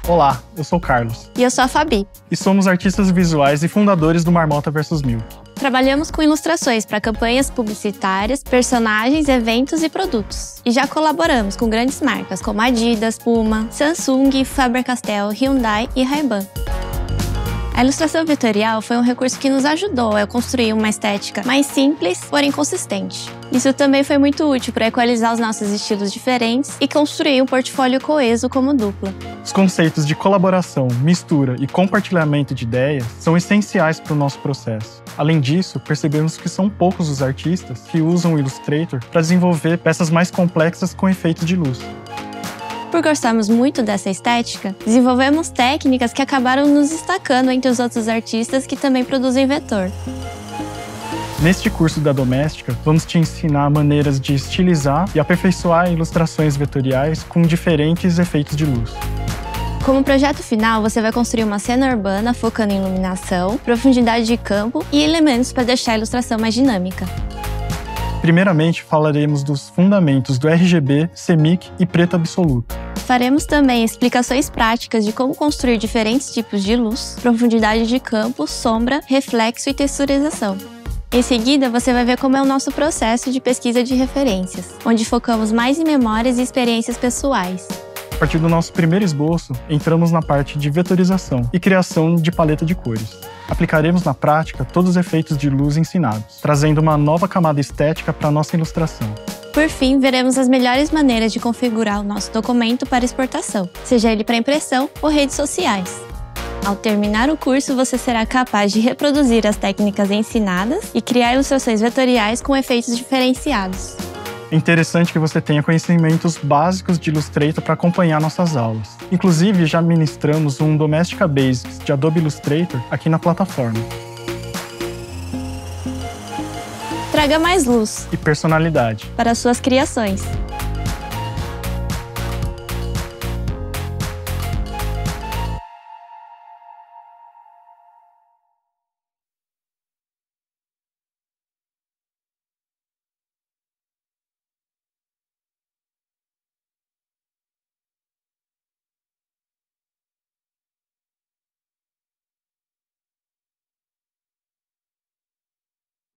Olá, eu sou o Carlos. E eu sou a Fabi. E somos artistas visuais e fundadores do Marmota vs Milk. Trabalhamos com ilustrações para campanhas publicitárias, personagens, eventos e produtos. E já colaboramos com grandes marcas como Adidas, Puma, Samsung, Faber-Castell, Hyundai e Ray-Ban. A ilustração vetorial foi um recurso que nos ajudou a construir uma estética mais simples, porém consistente. Isso também foi muito útil para equalizar os nossos estilos diferentes e construir um portfólio coeso como dupla. Os conceitos de colaboração, mistura e compartilhamento de ideias são essenciais para o nosso processo. Além disso, percebemos que são poucos os artistas que usam o Illustrator para desenvolver peças mais complexas com efeitos de luz. Por gostarmos muito dessa estética, desenvolvemos técnicas que acabaram nos destacando entre os outros artistas que também produzem vetor. Neste curso da Doméstica, vamos te ensinar maneiras de estilizar e aperfeiçoar ilustrações vetoriais com diferentes efeitos de luz. Como projeto final, você vai construir uma cena urbana focando em iluminação, profundidade de campo e elementos para deixar a ilustração mais dinâmica. Primeiramente, falaremos dos fundamentos do RGB, CMYK e preto absoluto. Faremos também explicações práticas de como construir diferentes tipos de luz, profundidade de campo, sombra, reflexo e texturização. Em seguida, você vai ver como é o nosso processo de pesquisa de referências, onde focamos mais em memórias e experiências pessoais. A partir do nosso primeiro esboço, entramos na parte de vetorização e criação de paleta de cores. Aplicaremos na prática todos os efeitos de luz ensinados, trazendo uma nova camada estética para a nossa ilustração. Por fim, veremos as melhores maneiras de configurar o nosso documento para exportação, seja ele para impressão ou redes sociais. Ao terminar o curso, você será capaz de reproduzir as técnicas ensinadas e criar ilustrações vetoriais com efeitos diferenciados. É interessante que você tenha conhecimentos básicos de Illustrator para acompanhar nossas aulas. Inclusive, já ministramos um Domestika Basics de Adobe Illustrator aqui na plataforma. Traga mais luz e personalidade para suas criações.